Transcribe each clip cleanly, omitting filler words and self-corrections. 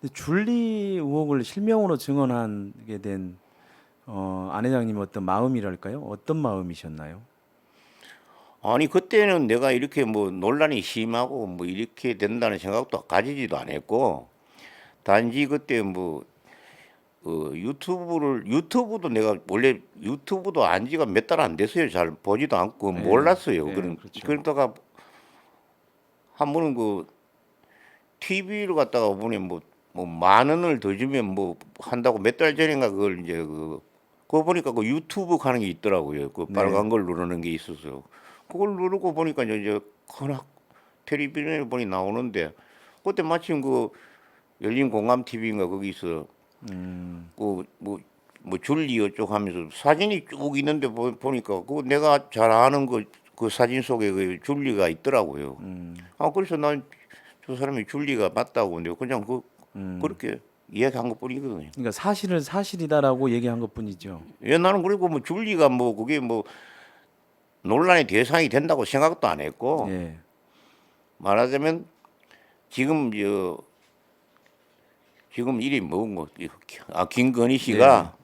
근데 줄리 의혹을 실명으로 증언하게 된 안 회장님 어떤 마음이랄까요? 어떤 마음이셨나요? 아니 그때는 내가 이렇게 뭐 논란이 심하고 뭐 이렇게 된다는 생각도 가지지도 않았고 단지 그때 뭐 유튜브도 내가 원래 유튜브도 안 지가 몇 달 안 됐어요. 잘 보지도 않고 예, 몰랐어요. 예, 그렇죠. 그러다가 한 번은 그 TV를 갖다가 보니 뭐 만 원을 더 주면 뭐 한다고 몇 달 전인가 그걸 이제 그거 보니까 그 유튜브 가는 게 있더라고요. 그 네, 빨간 걸 누르는 게 있어서 그걸 누르고 보니까 이제 커나 텔레비전에 보니 나오는데 그때 마침 그 열린 공감 TV인가 거기서 음, 뭐 줄리 어쩌고 하면서 사진이 쭉 있는데 보니까 그 내가 잘 아는 그 사진 속에 그 줄리가 있더라고요. 아 그래서 난 저 사람이 줄리가 맞다고 내가 그냥 음. 그렇게 이야기한 것뿐이거든요. 그러니까 사실을 사실이다라고 얘기한 것뿐이죠. 예, 나는 그리고 뭐 줄리가 뭐 그게 뭐 논란의 대상이 된다고 생각도 안 했고 예, 말하자면 지금 지금 일이 김건희 네, 네, 씨가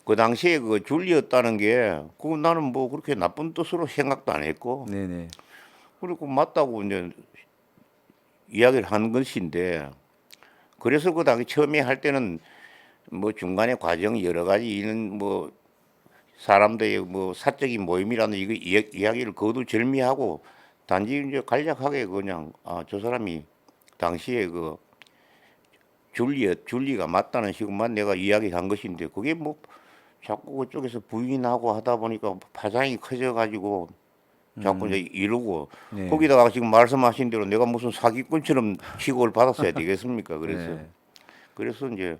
그 당시에 그 줄리였다는 게 그거 나는 뭐 그렇게 나쁜 뜻으로 생각도 안 했고 네, 네, 그리고 맞다고 이제 이야기를 한 것인데 그래서 그 당시 처음에 할 때는 뭐 중간에 과정이 여러 가지 이런 뭐 사람들의 뭐 사적인 모임이라는 이거 이야기를 거두절미하고 단지 이제 간략하게 그냥 저 사람이 당시에 그 줄리가 맞다는 식으로만 내가 이야기한 것인데 그게 뭐 자꾸 그쪽에서 부인하고 하다 보니까 파장이 커져 가지고 자꾸 이제 이러고 네, 거기다가 지금 말씀하신 대로 내가 무슨 사기꾼처럼 취급을 받았어야 되겠습니까? 네. 그래서 이제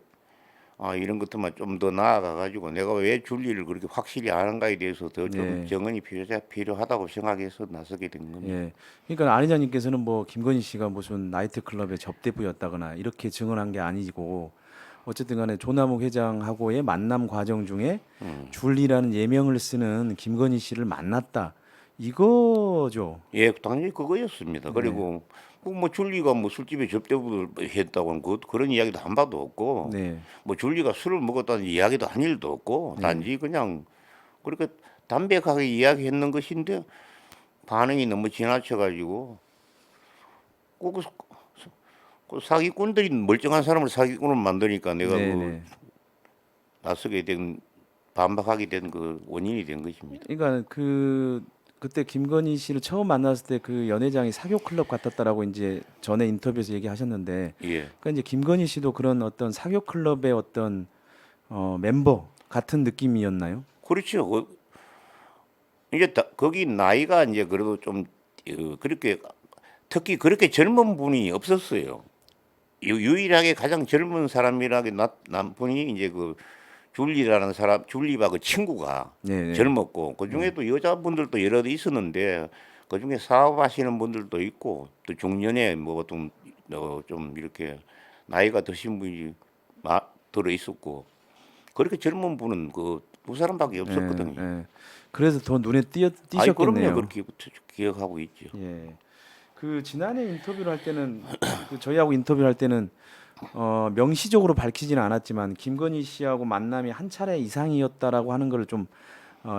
이런 것들만 좀 더 나아가 가지고 내가 왜 줄리를 그렇게 확실히 아는가에 대해서 더 좀 네. 정언이 필요하다고 생각해서 나서게 된 겁니다. 예. 그러니까 안 회장님께서는 뭐 김건희 씨가 무슨 나이트클럽의 접대부였다거나 이렇게 증언한 게 아니고 어쨌든 간에 조남욱 회장하고의 만남 과정 중에 줄리라는 예명을 쓰는 김건희 씨를 만났다. 이거죠. 예, 당연히 그거였습니다. 네. 그리고 그뭐 줄리가 뭐 술집에 접대부를 했다고는 그런 이야기도 한 바도 없고 네. 뭐 줄리가 술을 먹었다는 이야기도 한 일도 없고 네. 단지 그냥 그렇게 담백하게 이야기했는 것인데 반응이 너무 지나쳐 가지고 꼭 그 사기꾼들이 멀쩡한 사람을 사기꾼으로 만드니까 내가 네, 네. 나서게 된 반박하게 된 그 원인이 된 것입니다. 그러니까 그때 김건희 씨를 처음 만났을 때 그 연회장이 사교 클럽 같았다라고 이제 전에 인터뷰에서 얘기하셨는데 예. 그러니까 이제 김건희 씨도 그런 어떤 사교 클럽의 어떤 멤버 같은 느낌이었나요? 그렇죠. 이제 거기 나이가 이제 그래도 좀 그렇게 특히 그렇게 젊은 분이 없었어요. 유일하게 가장 젊은 사람이라게 난 분이 이제 그 줄리라는 사람, 줄리와 그 친구가 네네. 젊었고 그 네. 중에도 여자분들도 여러 있었는데 그 중에 사업하시는 분들도 있고 또 중년에 좀 이렇게 나이가 드신 분이 들어 있었고 그렇게 젊은 분은 그 두 사람밖에 예, 없었거든요. 예. 그래서 더 눈에 아이 그럼요. 띄셨겠네요. 그렇게 기억하고 있죠. 예. 그 지난해 인터뷰를 할 때는 그 저희하고 인터뷰를 할 때는 명시적으로 밝히지는 않았지만 김건희 씨하고 만남이 한 차례 이상이었다라고 하는 걸 좀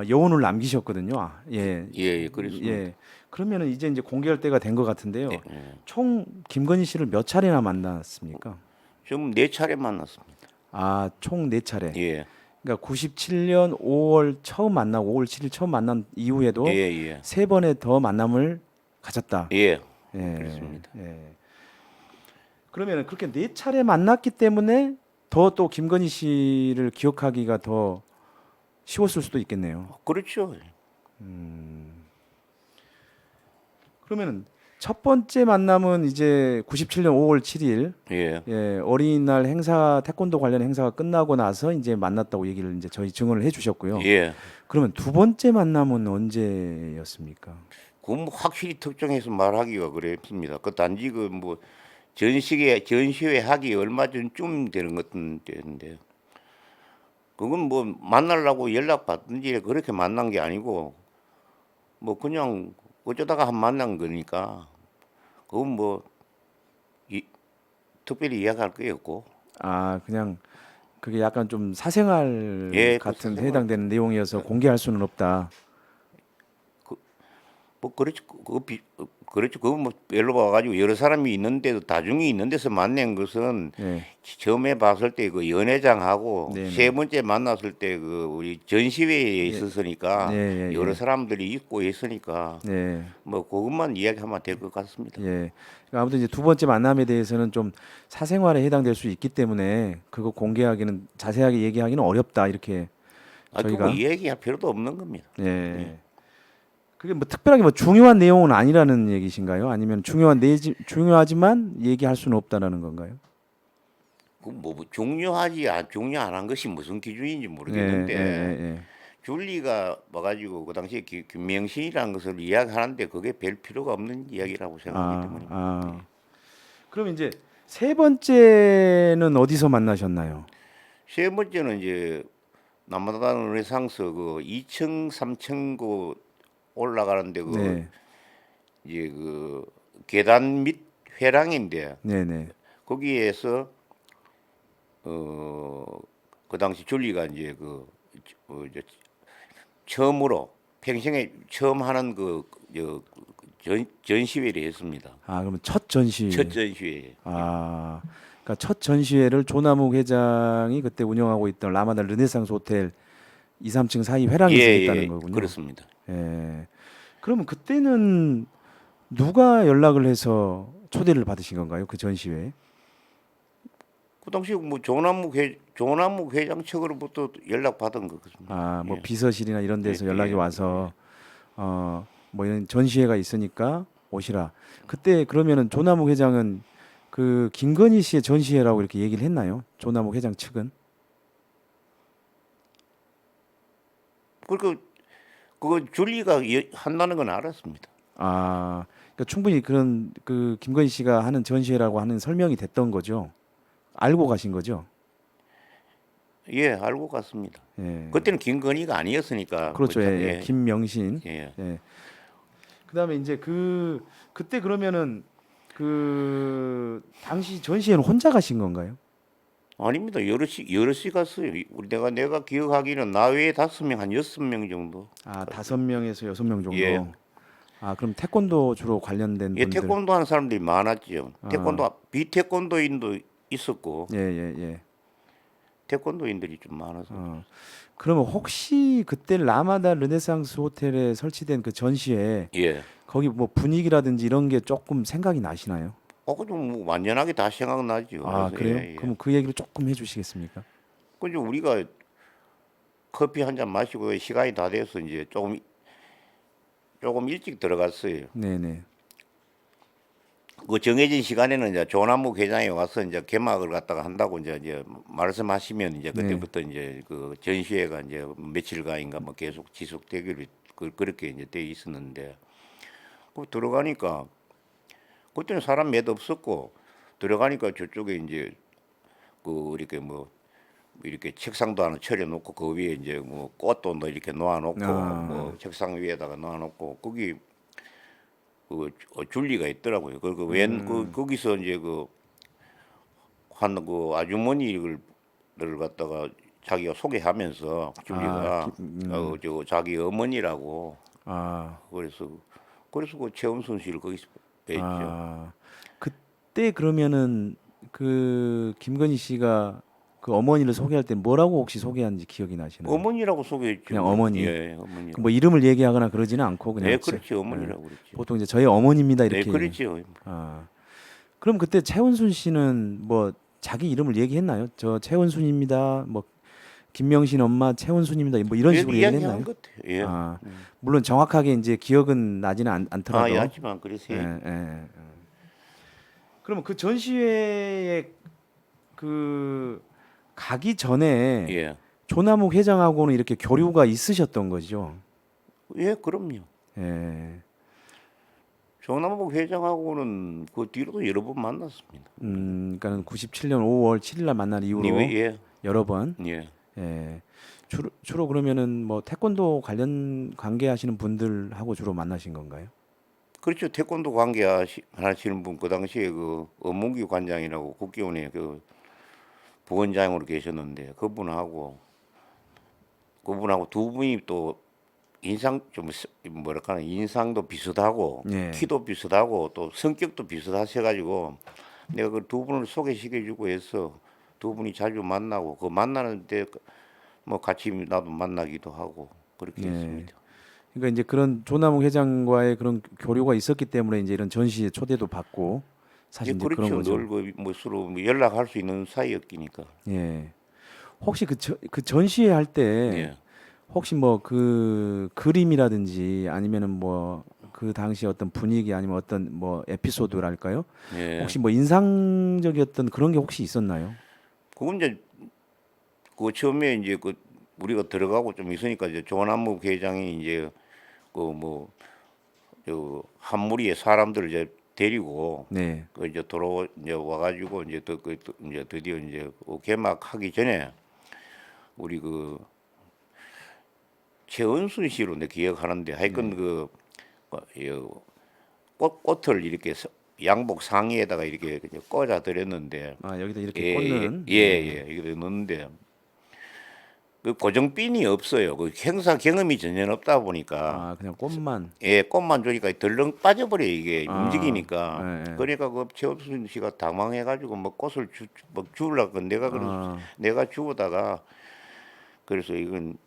여운을 남기셨거든요. 예. 예, 예, 그렇습니다. 예. 그러면은 이제 공개할 때가 된 것 네, 같은데요. 예. 총 김건희 씨를 몇 차례나 만났습니까? 지금 네 차례 만났습니다. 아, 총 네 차례. 예, 그러니까 97년 5월 처음 만나고 5월 7일 처음 만난 예, 이후에도 예, 세 번의 더 만남을 가졌다. 예, 예, 그렇습니다. 예. 그러면 그렇게 네 차례 만났기 때문에 더 또 김건희 씨를 기억하기가 더 쉬웠을 수도 있겠네요. 그렇죠. 그러면은 첫 번째 만남은 이제 97년 5월 7일 예, 예, 어린이날 행사 태권도 관련 행사가 끝나고 나서 이제 만났다고 얘기를 이제 저희 증언을 해주셨고요. 예. 그러면 두 번째 만남은 언제였습니까? 그건 뭐 확실히 특정해서 말하기가 그랬습니다. 그 단지 그 뭐 전시회 하기 얼마 전쯤 되는 것 같은데 그건 뭐 만나려고 연락 받든지 그렇게 만난 게 아니고 뭐 그냥 어쩌다가 한 만난 거니까 그건 뭐 이, 특별히 이야기할 게 없고 아 그냥 그게 약간 좀 사생활 예, 그 같은 사생활. 해당되는 내용이어서 공개할 수는 없다. 뭐 그렇죠. 그렇죠. 그거 뭐 별로 와가지고 여러 사람이 있는데도 다중이 있는 데서 만난 것은 네, 처음에 봤을 때 그 연회장하고 네, 세 네, 번째 만났을 때 그 우리 전시회에 예, 있었으니까 예, 여러 예, 사람들이 있고 했으니까 예, 뭐 그것만 이야기하면 될 것 같습니다. 예. 그러니까 아무튼 이제 두 번째 만남에 대해서는 좀 사생활에 해당될 수 있기 때문에 그거 공개하기는 자세하게 얘기하기는 어렵다 이렇게 아, 그거 저희가 이야기할 필요도 없는 겁니다. 예. 예. 그게 뭐 특별하게 뭐 중요한 내용은 아니라는 얘기신가요? 아니면 중요하지만 얘기할 수는 없다라는 건가요? 그뭐 중요하지 중요 안 한 것이 무슨 기준인지 예, 예, 모르겠는데 예, 줄리가 와가지고 그 당시에 김명신이라는 것을 이야기하는데 그게 별 필요가 없는 이야기라고 생각하기 아, 때문입니다. 아. 그럼 이제 세 번째는 어디서 만나셨나요? 세 번째는 이제 남마당 르네상스 그 2층, 3층 그 올라가는데 그 네, 이제 그 계단 밑 회랑인데 네, 네. 거기에서 그 당시 줄리가 이제 이제 처음으로 평생에 처음 하는 전시회를 했습니다. 아, 그러면 첫 전시. 첫 전시회. 아, 그러니까 첫 전시회를 조남욱 회장이 그때 운영하고 있던 라마다 르네상스 호텔 2, 3층 사이 예, 회랑에서 예, 했다는 거군요. 그렇습니다. 예. 그러면 그때는 누가 연락을 해서 초대를 받으신 건가요? 그 전시회에? 그 당시 뭐 조남욱 회장 측으로부터 연락 받은 것 같습니다. 아, 뭐 예, 비서실이나 이런 예, 데서 연락이 예. 와서 뭐 이런 전시회가 있으니까 오시라. 그때 그러면은 조남욱 회장은 그 김건희 씨의 전시회라고 이렇게 얘기를 했나요? 조남욱 회장 측은? 그리고 그거 줄리가 한다는 건 알았습니다. 아, 그러니까 충분히 그런 그 김건희 씨가 하는 전시회라고 하는 설명이 됐던 거죠. 알고 가신 거죠. 예, 알고 갔습니다. 예. 그때는 김건희가 아니었으니까 그렇죠. 예, 예. 예, 김명신. 예. 예. 그다음에 이제 그때 그러면은 그 당시 전시회는 혼자 가신 건가요? 아닙니다. 여럿이 갔어요. 우리 내가 기억하기는 나 외에 5명 한 6명 정도. 아, 5명에서 6명 예. 정도. 아, 그럼 태권도 주로 관련된 예, 분들. 태권도 하는 사람들이 많았죠. 아, 비태권도인도 있었고 예, 예, 예. 태권도인들이 좀 많아서. 그러면 혹시 그때 라마다 르네상스 호텔에 설치된 그 전시회 예. 거기 뭐 분위기라든지 이런 게 조금 생각이 나시나요? 그좀 뭐 완전하게 다 생각나죠. 아, 그래서 그래요? 예, 예. 그럼 그 얘기를 조금 해주시겠습니까? 그죠 우리가 커피 한 잔 마시고 시간이 다 돼서 이제 조금 일찍 들어갔어요. 네네. 그 정해진 시간에는 이제 조남욱 회장이 와서 이제 개막을 갖다가 한다고 이제 말씀하시면 이제 네. 그때부터 이제 그 전시회가 이제 며칠간인가 뭐 계속 지속되기로 그렇게 이제 돼 있었는데 그 들어가니까 그때는 사람 몇 없었고 들어가니까 저쪽에 이제 그 이렇게 뭐 이렇게 책상도 하나 차려놓고 그 위에 이제 뭐 꽃도 뭐 이렇게 놓아놓고 뭐 책상 위에다가 놓아놓고 거기 줄리가 있더라고요. 거기서 이제 그 아주머니를 갖다가 자기가 소개하면서 줄리가 저 자기 어머니라고 아, 그래서 그 최은순 씨를 거기서 뵀죠. 아, 그때 그러면은 그 김건희 씨가 그 어머니를 소개할 때 뭐라고 혹시 소개한지 기억이 나시나요? 어머니라고 소개했죠. 그냥 어머니. 예, 어머니. 그뭐 이름을 얘기하거나 그러지는 않고 그냥 네, 그렇지 어머니라고 그랬죠. 보통 이제 저희 어머니입니다 네, 이렇게. 그렇죠. 아, 그럼 그때 최은순 씨는 뭐 자기 이름을 얘기했나요? 저 최은순입니다. 뭐 김명신 엄마 최은순입니다. 뭐 이런 식으로 얘기를 이야기한 했나요? 것 같아요. 예. 아, 물론 정확하게 이제 기억은 나지는 않더라도. 아, 하지만 그랬어요. 예. 그러면 그 전시회에 그 가기 전에 예. 조남욱 회장하고는 이렇게 교류가 있으셨던 거죠. 예, 그럼요. 예. 조남욱 회장하고는 그 뒤로도 여러 번 만났습니다. 그러니까는 97년 5월 7일 날 만난 이후로 예, 여러 번. 예. 예. 주로 그러면은 뭐 태권도 관련 관계하시는 분들하고 주로 만나신 건가요? 그렇죠. 태권도 관계 하시는 분 그 당시에 그 엄문기 관장이라고 국기원의 그 부원장으로 계셨는데 그분하고 두 분이 또 인상 좀 뭐랄까 인상도 비슷하고 예. 키도 비슷하고 또 성격도 비슷하셔가지고 내가 그 두 분을 소개시켜주고 해서 두 분이 자주 만나고 그 만나는데 뭐 같이 나도 만나기도 하고 그렇게 예. 했습니다. 그러니까 이제 그런 조남욱 회장과의 그런 교류가 있었기 때문에 이제 이런 전시에 초대도 받고 예, 사실 이제 그런 그렇죠. 거죠. 늘 그 서로 뭐 연락할 수 있는 사이였기니까. 예. 혹시 그 전시회 할 때 예. 혹시 뭐 그 그림이라든지 아니면은 뭐 그 당시 어떤 분위기 아니면 어떤 뭐 에피소드랄까요? 예. 혹시 뭐 인상적이었던 그런 게 혹시 있었나요? 그건 이제 그 처음에 이제 그 우리가 들어가고 좀 있으니까 이제 조남욱 회장이 이제 그 뭐 저 한 무리의 사람들을 이제 데리고 네. 그 이제 돌아 이제 와가지고 이제 이제 드디어 이제 그 개막하기 전에 우리 그 최은순 씨로 내 기억하는데 하여튼 네. 그 꽃을 이렇게 양복 상의에다가 이렇게 그냥 꽂아 드렸는데 아, 여기다 이렇게 예, 꽂는 예, 예. 예, 이게 넣는데 그 고정핀이 없어요. 그 행사 경험이 전혀 없다 보니까 아, 그냥 꽃만. 예, 꽃만 주니까 덜렁 빠져버려 이게 아, 예, 움직이니까. 예. 그러니까 그 최은순 씨가 당황해가지고 뭐 꽃을 뭐 주려고 내가 그래서 아, 내가 주우다가 그래서 이건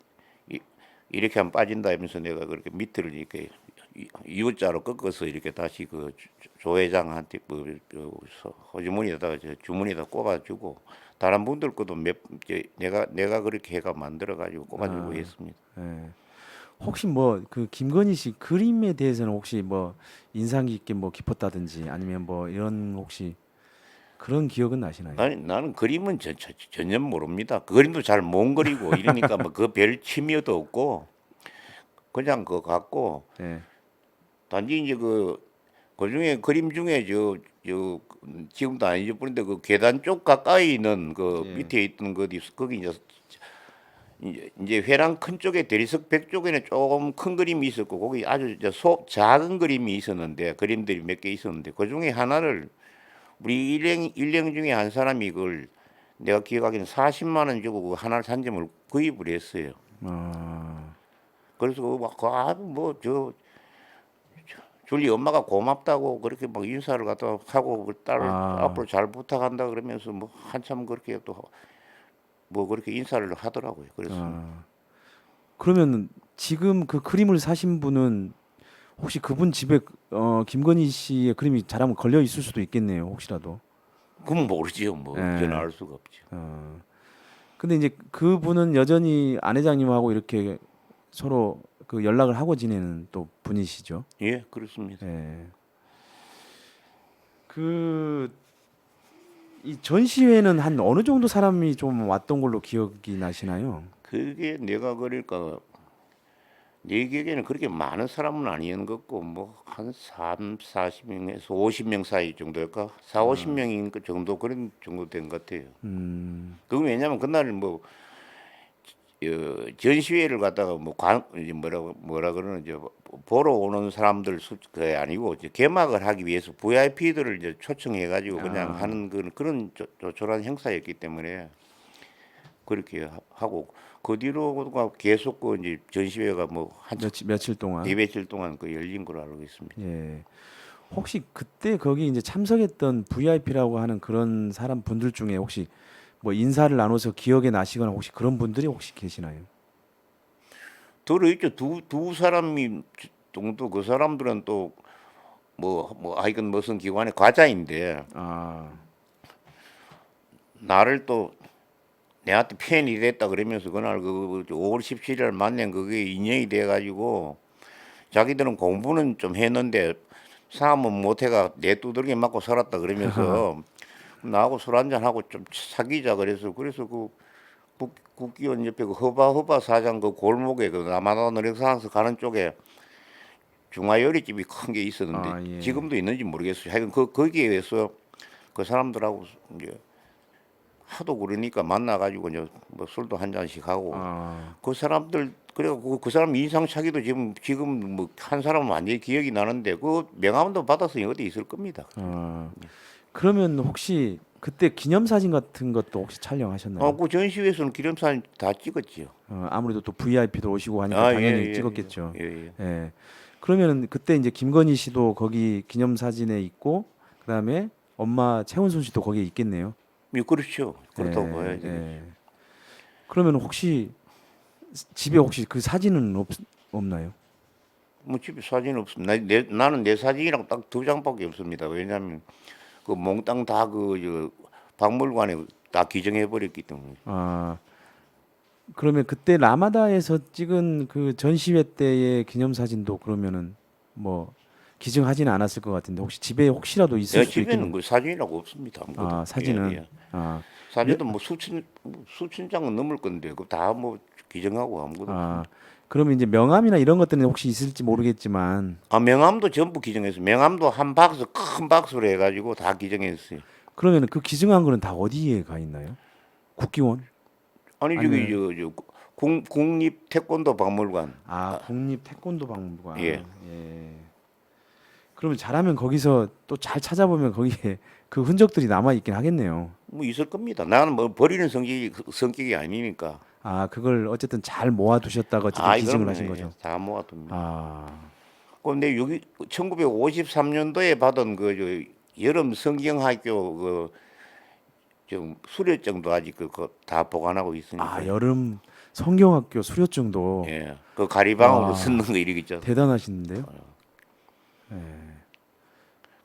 이렇게 하면 빠진다 하면서 내가 그렇게 밑을 이렇게 U자로 꺾어서 이렇게 다시 그 조 회장한테 호주머니에다가 주머니에다 꼽아주고 다른 분들 것도 내가 그렇게 해가 만들어 가지고 꼽아주고 아, 했습니다. 예. 혹시 뭐 그 김건희 씨 그림에 대해서는 혹시 뭐 인상 깊게 뭐 깊었다든지 아니면 뭐 이런 혹시 그런 기억은 나시나요? 아니 나는 그림은 전혀 모릅니다. 그 그림도 잘 못 그리고 이러니까 뭐 그 별 취미도 없고 그냥 그거 갖고 예. 단지 이제 그 중에 그림 중에 지금도 안 잊어버린데 그 계단 쪽 가까이 있는 그 예. 밑에 있던 거 어디 거기 이제 회랑 큰 쪽에 대리석 백 쪽에는 조금 큰 그림이 있었고 거기 아주 작은 그림이 있었는데 그림들이 몇 개 있었는데 그 중에 하나를 우리 일행 중에 한 사람이 그걸 내가 기억하기는 40만 원 주고 그 하나를 산 점을 구입을 했어요. 아, 그래서 뭐저 줄리 엄마가 고맙다고 그렇게 막 인사를 갖다 하고 그 딸 아, 앞으로 잘 부탁한다 그러면서 뭐 한참 그렇게 또 뭐 그렇게 인사를 하더라고요. 그렇습니다. 아. 그러면 지금 그 그림을 사신 분은 혹시 그분 집에 김건희 씨의 그림이 잘하면 걸려 있을 수도 있겠네요. 혹시라도. 그건 모르지요. 뭐 저는 예. 알 수가 없죠. 어. 근데 이제 그분은 여전히 안 회장님하고 이렇게 서로 그 연락을 하고 지내는 또 분이시죠. 예, 그렇습니다. 예. 그 이 전시회는 한 어느 정도 사람이 좀 왔던 걸로 기억이 나시나요? 그게 내가 그러니까 내 기억에는 그렇게 많은 사람은 아니었는 것 같고 뭐 한 3, 40명에서 50명 사이 정도일까? 4, 아, 50명인 그 정도 그런 정도 된 것 같아요. 음, 그건 왜냐면 그날 뭐 전시회를 갖다가 이제 뭐라 그러는지 보러 오는 사람들 그게 아니고 이제 개막을 하기 위해서 VIP들을 이제 초청해 가지고 그냥 아, 하는 그런 조촐한 행사였기 때문에 그렇게 하고 그 뒤로가 계속 그 이제 전시회가 뭐 한참 며칠 동안. 이며칠 동안 그 열린 걸로 알고 있습니다. 예. 혹시 그때 거기 이제 참석했던 VIP라고 하는 그런 사람 분들 중에 혹시 뭐 인사를 나눠서 기억에 나시거나 혹시 그런 분들이 혹시 계시나요? 들어있죠. 두 사람이 정도 그 사람들은 또 하여간 무슨 기관의 과장인데 아, 나를 또 내한테 팬이 됐다 그러면서 그날 그 5월 17일 만난 그게 인연이 돼 가지고 자기들은 공부는 좀 했는데 사업은 못해가 내 두들겨 맞고 살았다 그러면서 나하고 술 한잔 하고 좀 사귀자 그래서 그 국기원 옆에 그 허바 사장 그 골목에 그 남한산 노력사항서 가는 쪽에 중화요리집이 큰 게 있었는데 아, 예. 지금도 있는지 모르겠어요. 하여간 거기에서 그 사람들하고 이제 하도 그러니까 만나가지고 이제 뭐 술도 한 잔씩 하고 아, 그 사람들 그래고 그 사람 인상착의도 지금 뭐 한 사람은 완전히 기억이 나는데 그 명함도 받아서 어디 있을 겁니다. 그러면 혹시 그때 기념사진 같은 것도 혹시 촬영하셨나요? 그 전시회에서는 기념사진 다 찍었지요. 아무래도 또 VIP도 오시고 하니까 아, 예, 당연히 예, 찍었겠죠. 예, 예. 예. 그러면은 그때 이제 김건희 씨도 거기 기념사진에 있고 그다음에 엄마 최은순 씨도 거기에 있겠네요. 그렇죠. 그렇다고 예, 봐야지. 예. 그러면 혹시 집에 혹시 그 사진은 없나요? 뭐 집에 사진 없습니다. 나는 내 사진이랑 딱 2장밖에 없습니다. 왜냐하면 그 몽땅 다 그 박물관에 다 기증해 버렸기 때문에. 아, 그러면 그때 라마다에서 찍은 그 전시회 때의 기념사진도 그러면은 뭐 기증하지는 않았을 것 같은데 혹시 집에 혹시라도 있을 내 수도 집에는 있겠네요. 그 사진이라고 없습니다. 아무것도. 아, 사진은 예, 예. 아, 사진도 뭐 수천 장은 넘을 건데 그 다 뭐 기증하고 아무것도 아, 없습니다. 그러면 이제 명함이나 이런 것들은 혹시 있을지 모르겠지만 명함도 전부 기증했어요. 명함도 한 박스 큰 박스로 해가지고 다 기증했어요. 그러면 그 기증한 거는 다 어디에 가 있나요? 국기원? 아니 저기 아니면 국립 태권도 박물관. 국립 태권도 박물관. 예. 예. 그러면 잘하면 거기서 또 잘 찾아보면 거기에 그 흔적들이 남아 있긴 하겠네요. 뭐 있을 겁니다. 나는 뭐 버리는 성격이 아니니까. 그걸 어쨌든 잘 모아두셨다가 어쨌든 기증을 그럼요. 하신 예, 거죠. 다 모아둡니다. 아, 근데 1953년도에 받은 여름 성경학교 좀 수료증도 아직 다 보관하고 있으니까. 여름 성경학교 수료증도 예. 그 가리방으로 와, 쓰는 거 이러겠죠. 대단하신데요.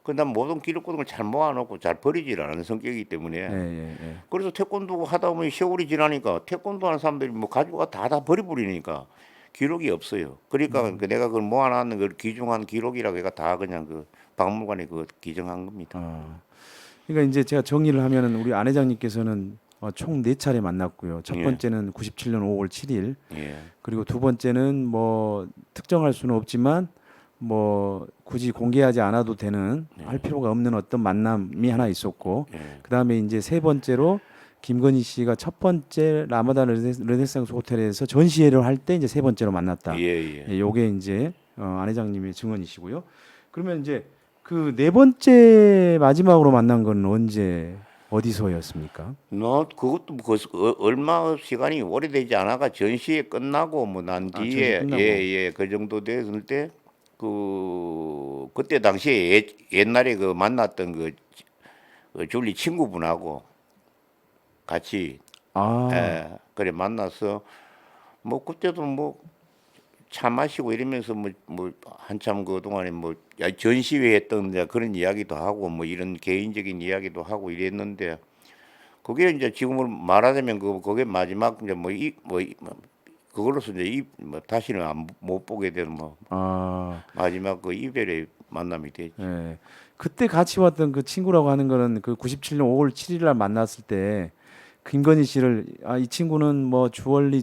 그난 모든 기록 같은 걸 잘 모아놓고 잘 버리질 않는 성격이기 때문에. 예, 예, 예. 그래서 태권도 하다 보면 세월이 지나니까 태권도 하는 사람들이 뭐 가지고 다 버려버리니까 기록이 없어요. 그러니까 내가 그걸 모아놨는 걸 기중한 기록이라고 해가 다 그냥 그 박물관에 그 기증한 겁니다. 그러니까 이제 제가 정리를 하면은 우리 안 회장님께서는 총 4차례 만났고요. 첫 예. 번째는 97년 5월 7일, 예. 그리고 두 번째는 뭐 특정할 수는 없지만 뭐 굳이 공개하지 않아도 되는 할 필요가 없는 어떤 만남이 하나 있었고, 예. 그다음에 이제 세 번째로 김건희 씨가 첫 번째 라마단 르네상스 호텔에서 전시회를 할 때 이제 세 번째로 만났다. 예. 예. 예, 요게 이제 안 회장님의 증언이시고요. 그러면 이제 그 네 번째 마지막으로 만난 건 언제 어디서였습니까? 그것도 뭐 얼마 시간이 오래되지 않아가 전시회 끝나고 뭐 난 전시 뒤에 끝나고. 예예 그 정도 됐을 때 그때 당시에 옛날에 그 만났던 그 줄리 친구분하고 같이 그래 만나서 뭐 그때도 뭐 차 마시고 이러면서 뭐 한참 그 동안에 뭐 전시회 했던 이제 그런 이야기도 하고 뭐 이런 개인적인 이야기도 하고 이랬는데 그게 이제 지금으로 말하자면 그게 마지막 이제 그걸로서 이제 뭐 다시는 못 보게 되는 뭐 마지막 그 이별의 만남이 됐죠. 예. 그때 같이 왔던 그 친구라고 하는 거는 그 97년 5월 7일 날 만났을 때 김건희 씨를 이 친구는 뭐 주얼리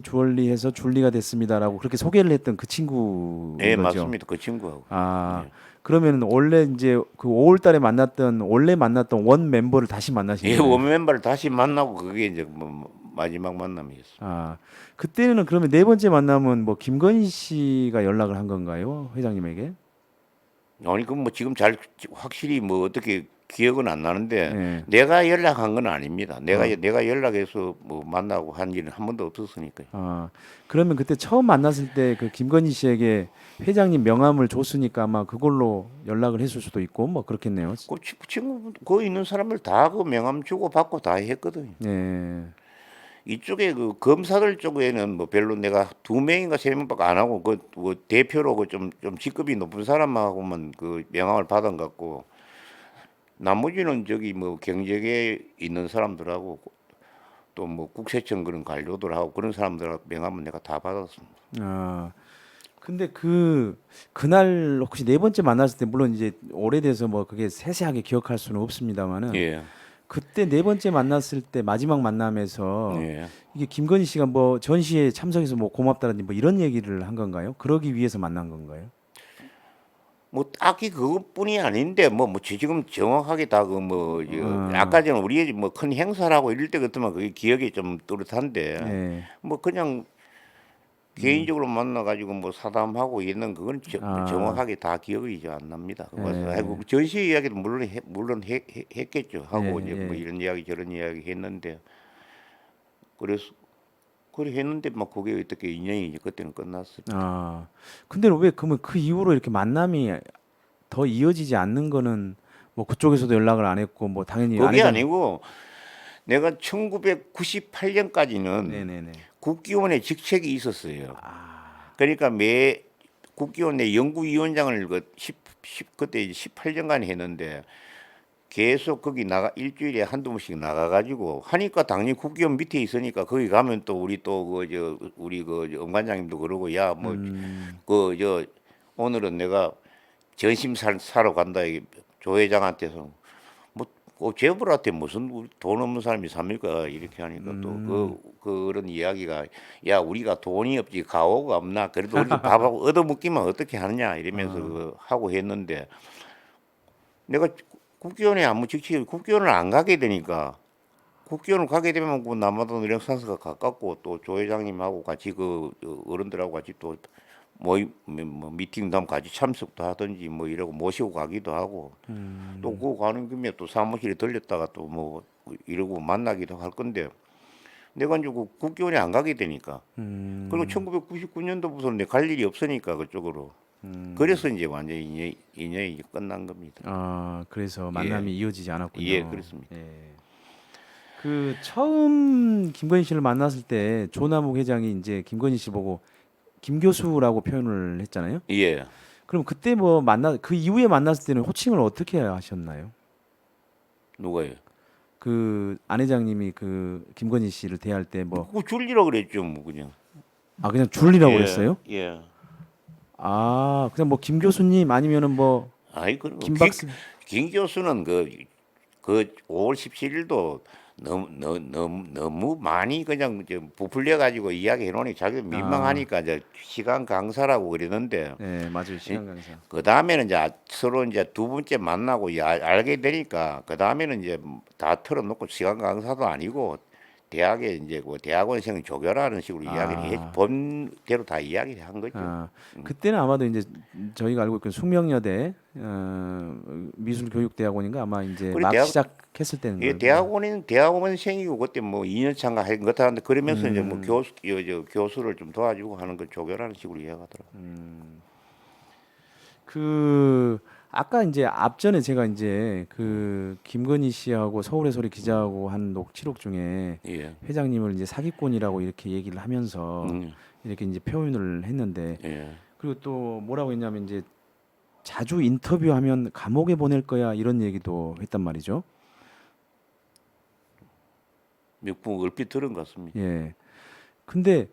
해서 줄리가 됐습니다라고 그렇게 소개를 했던 그 친구인 예, 거죠. 맞습니다. 그 친구하고. 예. 그러면 원래 이제 그 5월 달에 원래 만났던 원 멤버를 다시 만나신 예, 거예요. 원멤버를 다시 만나고 그게 이제 뭐 마지막 만남이었어요. 그때는 그러면 네 번째 만남은 뭐 김건희 씨가 연락을 한 건가요? 회장님에게? 아니 그 뭐 지금 잘 확실히 뭐 어떻게 기억은 안 나는데 예. 내가 연락한 건 아닙니다. 내가 연락해서 뭐 만나고 한 일은 한 번도 없었으니까요. 그러면 그때 처음 만났을 때 그 김건희 씨에게 회장님 명함을 줬으니까 아마 그걸로 연락을 했을 수도 있고 뭐 그렇겠네요. 그 친구 거기 있는 사람들 다 그 명함 주고 받고 다 했거든요. 예. 이쪽에 그 검사들 쪽에는 뭐 별로 내가 2명인가 3명밖에 안 하고 그 대표로 그 좀 직급이 높은 사람하고만 그 명함을 받은 것 같고 나머지는 저기 뭐 경력에 있는 사람들하고 또 뭐 국세청 그런 관료들하고 그런 사람들하고 명함은 내가 다 받았습니다. 근데 그날 혹시 네 번째 만났을 때 물론 이제 오래돼서 뭐 그게 세세하게 기억할 수는 없습니다만은 예. 그때 네 번째 만났을 때 마지막 만남에서 예. 이게 김건희 씨가 뭐 전시에 참석해서 뭐 고맙다든지 뭐 이런 얘기를 한 건가요? 그러기 위해서 만난 건가요? 뭐 딱히 그것뿐이 아닌데 뭐 지금 정확하게 다 아까 전에 우리 뭐 큰 행사라고 이럴 때 같으면 그게 기억이 좀 뚜렷한데 예. 뭐 그냥 개인적으로 만나가지고 뭐 사담하고 있는 그건 아. 정확하게 다 기억이 이제 안 납니다. 그래서 예. 아이고 전시 이야기도 물론 했겠죠. 하고 예, 이제 뭐 예. 이런 이야기 저런 이야기 했는데 그래서 그래 했는데 막 그게 어떻게 인연이 이제 그때는 끝났어요. 아. 근데 왜 그러면 그 이후로 이렇게 만남이 더 이어지지 않는 거는 뭐 그쪽에서도 연락을 안 했고 뭐 당연히 그게 아내장 아니고 내가 1998년까지는 네네네. 국기원에 직책이 있었어요. 아. 그러니까 매 국기원 내 연구위원장을 그때 이제 18년간 했는데 계속 거기 나가 일주일에 한두 번씩 나가가지고 하니까 당연히 국기원 밑에 있으니까 거기 가면 또 우리 또 그 저 우리 그 엄관장님도 그러고 야 뭐 그 저 오늘은 내가 전심 사러 간다 이게 조 회장한테서 뭐 재벌한테 무슨 돈 없는 사람이 삽니까 이렇게 하니까 또 그런 이야기가 야 우리가 돈이 없지 가오가 없나 그래도 우리 밥하고 얻어먹기만 어떻게 하느냐 이러면서 그 하고 했는데 내가 국기원에 아무 직책이 국기원을 안 가게 되니까 국기원을 가게 되면 그 남아동 르네상스가 가깝고 또 조 회장님하고 같이 그 어른들하고 같이 또 모임 뭐 미팅도 하면 같이 참석도 하든지 뭐 이러고 모시고 가기도 하고 또 그 가는 김에 또 사무실에 들렸다가 또 뭐 이러고 만나기도 할 건데 내가 이제 그 국기원에 안 가게 되니까 그리고 1999년도부터는 내 갈 일이 없으니까 그쪽으로 그래서 이제 완전히 인연이 이제 끝난 겁니다. 아, 그래서 예. 만남이 이어지지 않았군요. 예, 그렇습니다. 예. 그 처음 김건희 씨를 만났을 때 조남욱 회장이 이제 김건희 씨 보고 김 교수라고 표현을 했잖아요. 예. 그럼 그때 뭐 그 이후에 만났을 때는 호칭을 어떻게 하셨나요? 누가요? 그 안 회장님이 그 김건희 씨를 대할 때 뭐 그거 줄리라 그랬죠, 뭐 그냥. 그냥 줄리라고 예, 그랬어요? 예. 아, 그냥 뭐 김 교수님 아니면은 뭐 아이 그리고 김 박사 김 교수는 그 5월 17일도 너무 많이 그냥 이제 부풀려 가지고 이야기해 놓으니 자기도 민망하니까 이제 시간 강사라고 그러는데 네, 맞아요. 시간 강사. 그 다음에는 이제 서로 이제 두 번째 만나고 알게 되니까 그 다음에는 이제 다 털어놓고 시간 강사도 아니고 대학에 이제 그 대학원생 조교라는 식으로 이야기를 해 본대로 다 이야기를 한 거죠. 아, 그때는 아마도 이제 저희가 알고 있는 숙명여대 미술교육대학원인가 아마 이제 우리 막 대학 시작했을 때인 예, 거예요. 대학원생이고 그때 뭐 2년 차인가 한 것 같았는데 그러면서 이제 뭐 교수를 좀 도와주고 하는 걸 조교라는 식으로 이야기하더라고요. 그 아까 이제 앞전에 제가 이제 그 김건희 씨하고 서울의 소리 기자하고 한 녹취록 중에 예. 회장님을 이제 사기꾼이라고 이렇게 얘기를 하면서 이렇게 이제 표현을 했는데 예. 그리고 또 뭐라고 했냐면 이제 자주 인터뷰하면 감옥에 보낼 거야 이런 얘기도 했단 말이죠. 몇 분 얼핏 들은 것 같습니다. 예. 근데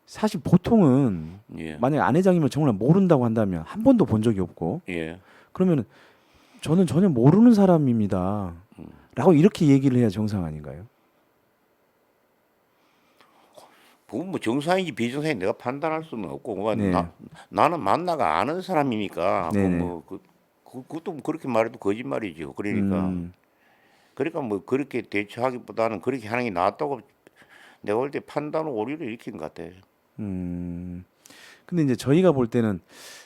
사실 보통은 예. 만약에 안 회장님을 정말 모른다고 한다면 한 번도 본 적이 없고 예. 그러면 저는 전혀 모르는 사람입니다. 라고 이렇게 얘기를 해야 정상 아닌가요? 그건 뭐 정상인지 비정상인지 내가 판단할 수는 없고 뭐 네. 나는 만나가 아는 사람이니까 네네. 그것도 뭐 그렇게 말해도 거짓말이죠. 그러니까 뭐 그렇게 대처하기보다는 그렇게 하는 게 낫다고 내가 볼 때 판단을 오류를 일으킨 것 같아요. 근데 이제 저희가 볼 때는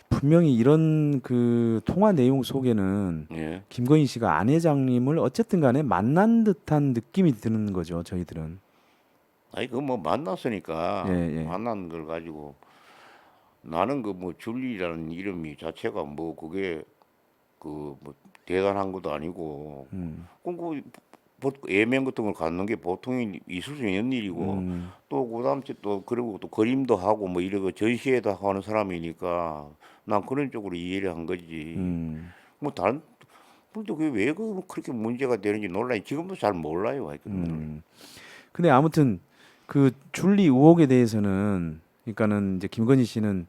분명히 이런 그 통화 내용 속에는 예. 김건희 씨가 안 회장님을 어쨌든 간에 만난 듯한 느낌이 드는 거죠. 저희들은. 아니 그 뭐 만났으니까 예, 예. 만난 걸 가지고 나는 그 뭐 줄리라는 이름이 자체가 뭐 그게 그 뭐 대단한 것도 아니고 그럼 예명 같은 걸 갖는 게 보통 있을 수 있는 일이고 또 그다음에 또 그리고 또 그림도 하고 뭐 이러고 전시회도 하고 하는 사람이니까 난 그런 쪽으로 이해를 한 거지. 뭐 다른 근데 그게 왜 그렇게 문제가 되는지 논란이 지금도 잘 몰라요. 하여튼. 근데 아무튼 그 줄리 의혹에 대해서는 그러니까는 이제 김건희 씨는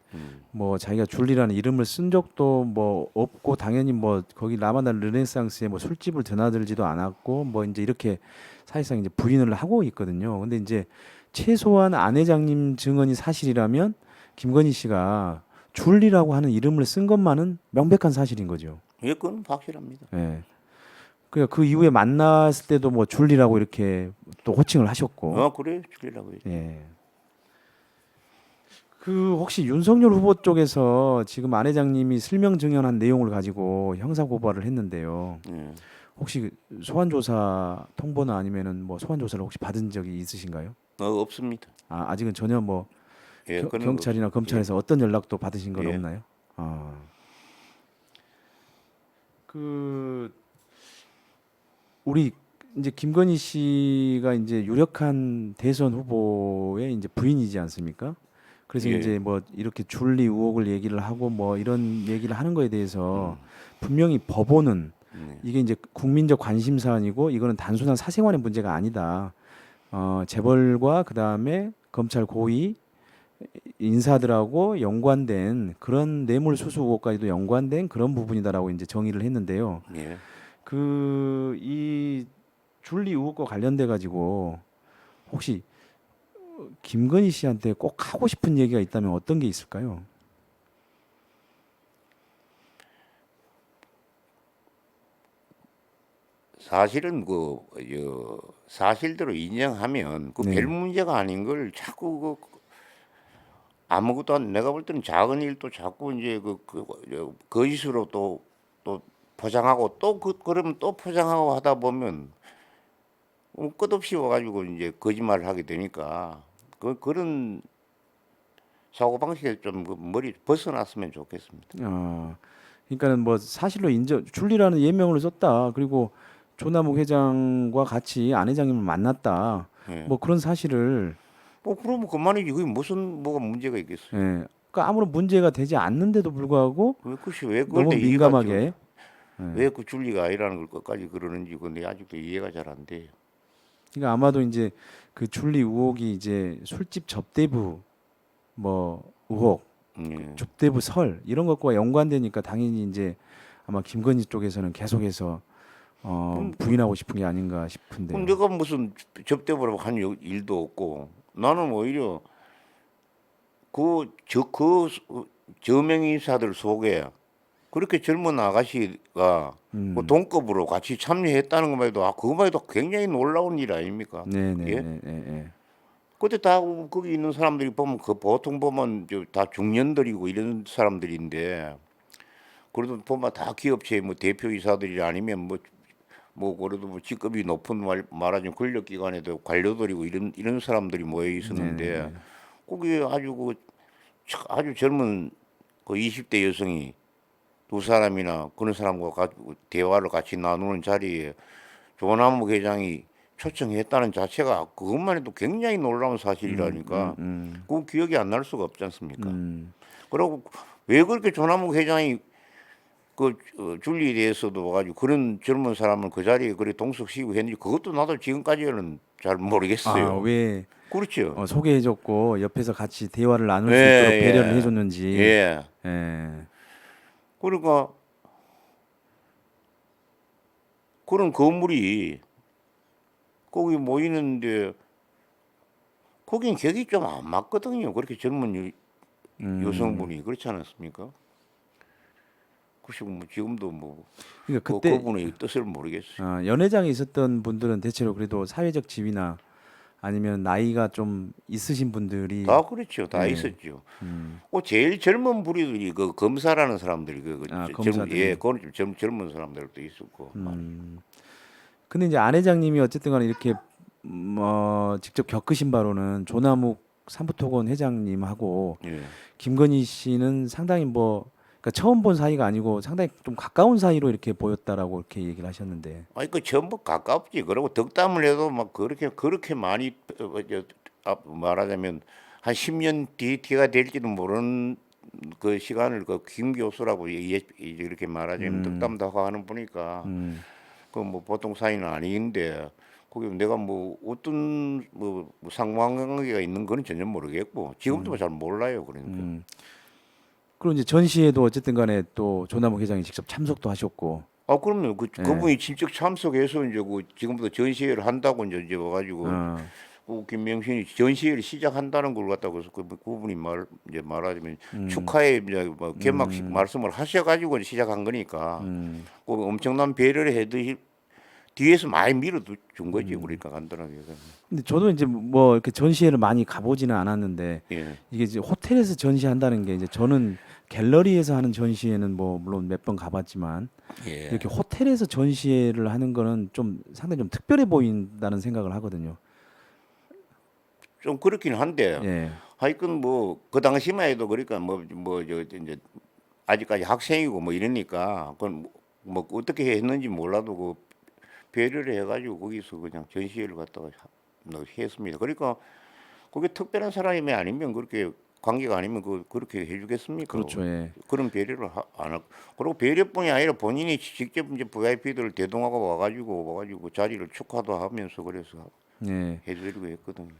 뭐 자기가 줄리라는 이름을 쓴 적도 뭐 없고 당연히 뭐 거기 라마다 르네상스에 뭐 술집을 드나들지도 않았고 뭐 이제 이렇게 사실상 이제 부인을 하고 있거든요. 근데 이제 최소한 안 회장님 증언이 사실이라면 김건희 씨가 줄리라고 하는 이름을 쓴 것만은 명백한 사실인 거죠. 예, 그건 확실합니다. 예. 그 이후에 만났을 때도 뭐 줄리라고 이렇게 또 호칭을 하셨고. 그래 줄리라고 했죠. 예. 그 혹시 윤석열 후보 쪽에서 지금 안 회장님이 실명 증언한 내용을 가지고 형사 고발을 했는데요. 예. 혹시 소환 조사 통보나 아니면은 뭐 소환 조사를 혹시 받은 적이 있으신가요? 없습니다. 아, 아직은 전혀 뭐 예, 그런 거 경찰이나 없습니다. 검찰에서 어떤 연락도 받으신 건 예. 없나요? 아. 그 우리 이제 김건희 씨가 이제 유력한 대선 후보의 이제 부인이지 않습니까? 그래서 예. 이제 뭐 이렇게 줄리 의혹을 얘기를 하고 뭐 이런 얘기를 하는 거에 대해서 분명히 법원은 네. 이게 이제 국민적 관심 사안이고 이거는 단순한 사생활의 문제가 아니다. 재벌과 그다음에 검찰 고위 인사들하고 연관된 그런 뇌물 수수 의혹까지도 연관된 그런 부분이다라고 이제 정의를 했는데요. 예. 그 이 줄리 의혹과 관련돼 가지고 혹시 김건희 씨한테 꼭 하고 싶은 얘기가 있다면 어떤 게 있을까요? 사실은 사실대로 인정하면 그 별 네. 문제가 아닌 걸 자꾸 아무것도 내가 볼 때는 작은 일도 자꾸 이제 거짓으로 또 포장하고 그러면 또 포장하고 하다 보면 끝없이 와가지고 이제 거짓말을 하게 되니까 그런 사고 방식에 좀 머리 벗어났으면 좋겠습니다. 그러니까는 뭐 사실로 인정 줄리라는 예명을 썼다. 그리고 조남욱 회장과 같이 안 회장님을 만났다. 예. 뭐 그런 사실을 그러면 그만이지. 그게 무슨 뭐가 문제가 있겠어요. 예. 그러니까 아무런 문제가 되지 않는데도 불구하고 왜 그걸 너무 내 이해가 민감하게 왜 그 줄리가 아니라는 걸 끝까지 그러는지 근데 아직도 이해가 잘 안 돼요. 그러니까 아마도 이제 그 줄리 의혹이 이제 술집 접대부 뭐 의혹, 예. 접대부 설 이런 것과 연관되니까 당연히 이제 아마 김건희 쪽에서는 계속해서 그럼, 부인하고 싶은 게 아닌가 그럼 싶은데요. 내가 무슨 접대보라고 한 일도 없고 나는 오히려 그 저명 인사들 속에 그렇게 젊은 아가씨가 그 음, 동급으로 같이 참여했다는 것만 해도 그것만 해도 굉장히 놀라운 일 아닙니까? 예? 네네네네. 그때 다 거기 있는 사람들이 보면 보통 보면 다 중년들이고 이런 사람들인데 그래도 보면 다 기업체 뭐 대표이사들이 아니면 그래도 뭐 직급이 높은 말하자면 권력기관에도 관료들이고 이런 사람들이 모여 있었는데 네네네. 거기 아주 젊은 그 20대 여성이 두 사람이나 그런 사람과 대화를 같이 나누는 자리에 조남욱 회장이 초청했다는 자체가 그것만 해도 굉장히 놀라운 음, 음, 사실이라니까 음, 그 기억이 안 날 수가 없지 않습니까? 음. 그리고 왜 그렇게 조남욱 회장이 줄리에 대해서도 와가지고 그런 젊은 사람을 그 자리에 그래 동석시키고 했는지 그것도 나도 지금까지는 잘 아, 모르겠어요. 왜 그렇죠. 소개해줬고 옆에서 같이 대화를 나눌 수 있도록 배려를 예, 예, 해줬는지. 예. 예. 그러니까 그런 건물이 거기 모이는데 거긴 격이 좀 안 맞거든요. 그렇게 젊은 음. 여성분이 그렇지 않았습니까? 글쎄 뭐 지금도 그러니까 그때 그분의 뜻을 모르겠어요. 연회장에 있었던 분들은 대체로 그래도 사회적 지위나 아니면 나이가 좀 있으신 분들이 다 그렇죠. 다 예. 있었죠. 음. 제일 젊은 부류들이 그 검사라는 사람들이 검사들이. 그건 좀 젊은 사람들도 있었고 음. 근데 이제 안 회장님이 어쨌든 간에 이렇게 직접 겪으신 바로는 조남욱 삼부토건 회장님하고 예. 김건희 씨는 상당히 뭐 그러니까 처음 본 사이가 아니고 상당히 좀 가까운 사이로 이렇게 보였다라고 이렇게 얘기를 하셨는데. 아니 그 전부 가깝지. 그리고 덕담을 해도 막 그렇게 많이 말하자면 한 10년 뒤가 될지도 모르는 그 시간을 그 김 교수라고 이렇게 말하자면 음. 덕담도 하고 하는 분이니까 음. 그 뭐 보통 사이는 아닌데 거기 내가 어떤 상관관계가 있는 거는 전혀 모르겠고 지금도 잘 몰라요. 그러니까. 음. 그리고 이제 전시회도 어쨌든 간에 또 조남욱 회장이 직접 참석도 하셨고. 그럼요. 예. 그분이 직접 참석해서 이제 지금부터 전시회를 한다고 이제 와가지고 어. 김명신이 전시회를 시작한다는 걸 갖다가 그래서 그분이 이제 말하자면 음. 축하의 이제 개막식 음. 말씀을 하셔가지고 시작한 거니까 음. 그 엄청난 배려를 해드릴 뒤에서 많이 밀어준 거지 우리가 간단하게. 근데 저도 이제 뭐 이렇게 전시회를 많이 가보지는 않았는데 예. 이게 이제 호텔에서 전시한다는 게 이제 저는 갤러리에서 하는 전시회는 뭐 물론 몇 번 가봤지만 예. 이렇게 호텔에서 전시회를 하는 거는 좀 상당히 좀 특별해 보인다는 생각을 하거든요. 좀 그렇긴 한데 예, 하여튼 뭐 그 당시만 해도 그러니까 뭐저 이제 아직까지 학생이고 뭐 이러니까 그건 뭐 어떻게 했는지 몰라도 그 배려를 해가지고 거기서 그냥 전시회를 갖다가 했습니다. 그러니까 그게 특별한 사람이 아니면 그렇게 관계가 아니면 그렇게 해주겠습니까? 그렇죠. 예. 그런 배려를 안 하고 그리고 배려뿐이 아니라 본인이 직접 이제 VIP들을 대동하고 와가지고 자리를 축하도 하면서 그래서 예. 해드리고 했거든요.